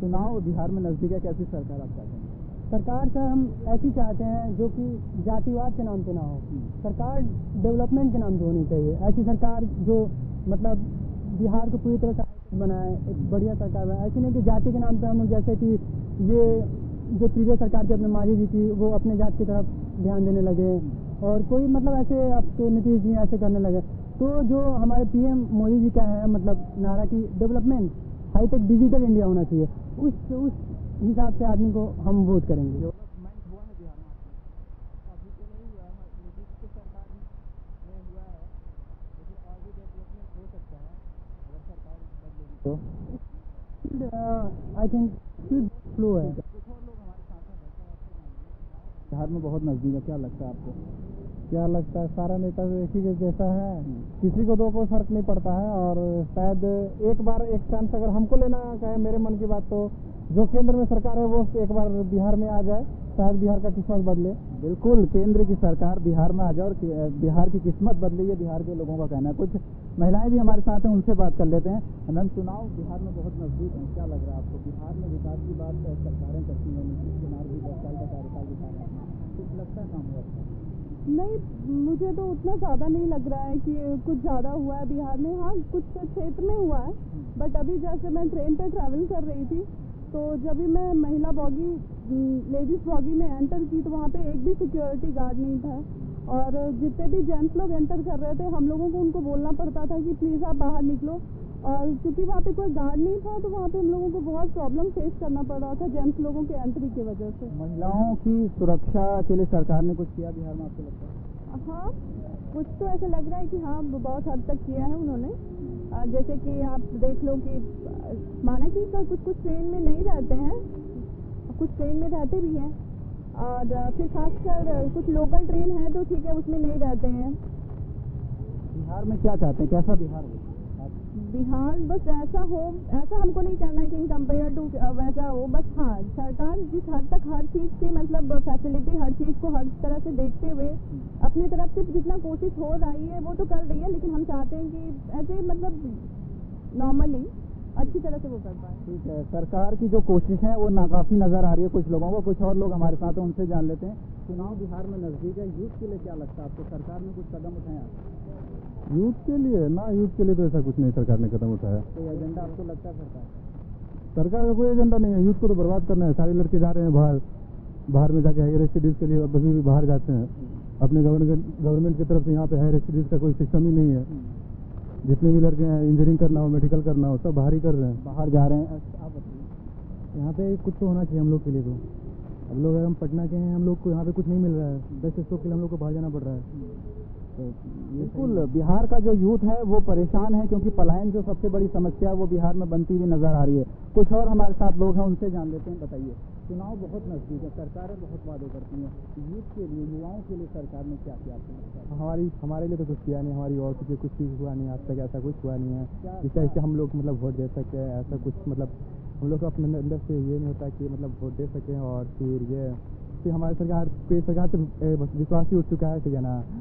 चुनाव बिहार में नजदीक है, कैसी सरकार आप चाहते हैं? सरकार सर हम ऐसी चाहते हैं जो कि जातिवाद के नाम पे ना हो। सरकार डेवलपमेंट के नाम पे होनी चाहिए। ऐसी सरकार जो मतलब बिहार को पूरी तरह से बनाए, एक बढ़िया सरकार बनाए। ऐसी नहीं कि जाति के नाम पे हम लोग, जैसे कि ये जो प्रीवियस सरकार थी अपने मांझी जी की, वो अपने जाति की तरफ ध्यान देने लगे और कोई मतलब ऐसे आपके नीतीश जी ऐसे करने लगे। तो जो हमारे पीएम मोदी जी का है मतलब नारा की डेवलपमेंट, हाईटेक डिजिटल इंडिया होना चाहिए, उस हिसाब से आदमी को हम वोट करेंगे। डेवलपमेंट हुआ है बिहार में अभी तो नहीं हुआ है, नीतीश की सरकार में हुआ है, लेकिन और भी डेवलपमेंट हो सकता है अगर सरकार बदलेगी तो। आई थिंक फ्लो है। कुछ और लोग हमारे साथ हैं, बिहार में बहुत नजदीक है, क्या लगता है आपको? क्या लगता है, सारा नेता तो एक ही जैसा है, किसी को दो कोई फर्क नहीं पड़ता है। और शायद एक बार एक चांस अगर हमको लेना कहे मेरे मन की बात, तो जो केंद्र में सरकार है वो एक बार बिहार में आ जाए, शायद बिहार का किस्मत बदले। बिल्कुल, केंद्र की सरकार बिहार में आ जाए और बिहार की किस्मत बदले, ये बिहार के लोगों का कहना है। कुछ महिलाएं भी हमारे साथ हैं, उनसे बात कर लेते हैं। मैम, चुनाव बिहार में बहुत नजदीक है, क्या लग रहा है आपको? बिहार में विकास की बात सरकारें करती हैं, नीतीश कुमार भी 10 साल का कार्यकाल दिखा रहे हैं, कुछ लगता है काम हुआ? नहीं, मुझे तो उतना ज़्यादा नहीं लग रहा है कि कुछ ज़्यादा हुआ है बिहार में। हाँ, कुछ क्षेत्र में हुआ है, बट अभी जैसे मैं ट्रेन पे ट्रैवल कर रही थी, तो जब भी मैं महिला बॉगी लेडीज़ बॉगी में एंटर की, तो वहाँ पे एक भी सिक्योरिटी गार्ड नहीं था। और जितने भी जेंट्स लोग एंटर कर रहे थे, हम लोगों को उनको बोलना पड़ता था कि प्लीज़ आप बाहर निकलो। और क्योंकि वहाँ पे कोई गार्ड नहीं था, तो वहाँ पे हम लोगों को बहुत प्रॉब्लम फेस करना पड़ रहा था जेंट्स लोगों के एंट्री की वजह से। महिलाओं की सुरक्षा के लिए सरकार ने कुछ किया बिहार में, आपको लगता है? हाँ, कुछ तो ऐसा लग रहा है कि हाँ बहुत हद तक किया है उन्होंने। जैसे कि आप देख लो कि माना कि कुछ ट्रेन में नहीं रहते हैं, कुछ ट्रेन में रहते भी हैं, और फिर खासकर कुछ लोकल ट्रेन है तो ठीक है, उसमें नहीं रहते हैं। बिहार में क्या चाहते हैं, कैसा बिहार हो? बिहार बस ऐसा हो, ऐसा हमको नहीं करना है कि इन कंपेयर टू वैसा हो। बस हाँ, सरकार जिस हद तक हर चीज़ की मतलब फैसिलिटी, हर चीज़ को हर तरह से देखते हुए अपनी तरफ से जितना कोशिश हो रही है वो तो कर रही है, लेकिन हम चाहते हैं कि ऐसे मतलब नॉर्मली अच्छी तरह से वो कर पाए। ठीक है, सरकार की जो कोशिश है वो नाकाफी नज़र आ रही है कुछ लोगों को। कुछ और लोग हमारे साथ हैं, उनसे जान लेते हैं। चुनाव बिहार में नज़दीक है, यूथ के लिए क्या लगता है आपको? सरकार ने कुछ कदम उठाए? यूथ के लिए ना, यूथ के लिए तो ऐसा कुछ नहीं सरकार ने कदम उठाया। कोई एजेंडा आपको लगता है सरकार का कोई एजेंडा नहीं है, यूथ को तो बर्बाद करना है। सारे लड़के जा रहे हैं बाहर में जाके हायर स्टडीज़ के लिए, अभी भी बाहर जाते हैं। अपने गवर्नमेंट की तरफ से यहाँ पे हायर स्टडीज़ का कोई सिस्टम ही नहीं है। जितने भी लड़के हैं, इंजीनियरिंग करना हो, मेडिकल करना हो, सब बाहर ही कर रहे हैं, बाहर जा रहे हैं। आप बताइए, यहाँ पे कुछ तो होना चाहिए हम लोग के लिए। तो हम लोग अगर हम पटना के हैं, हम लोग को यहाँ पे कुछ नहीं मिल रहा है, 10 के लिए हम लोग को बाहर जाना पड़ रहा है। तो बिल्कुल, बिहार का जो यूथ है वो परेशान है, क्योंकि पलायन जो सबसे बड़ी समस्या है वो बिहार में बनती हुई नजर आ रही है। कुछ और हमारे साथ लोग हैं, उनसे जान लेते हैं। बताइए, चुनाव बहुत नजदीक है, सरकारें बहुत वादे करती हैं, यूथ के लिए, युवाओं के लिए सरकार ने क्या किया आपको लगता है? हमारे लिए तो कुछ किया नहीं, हमारी और कुछ चीज़ हुआ नहीं आज तक, ऐसा कुछ हुआ नहीं है जिस तरह से हम लोग मतलब वोट दे सके। ऐसा कुछ मतलब हम लोग को अपने अंदर से ये नहीं होता कि मतलब वोट दे सकें। और फिर हमारी सरकार से विश्वास ही उठ चुका है, ठीक है ना।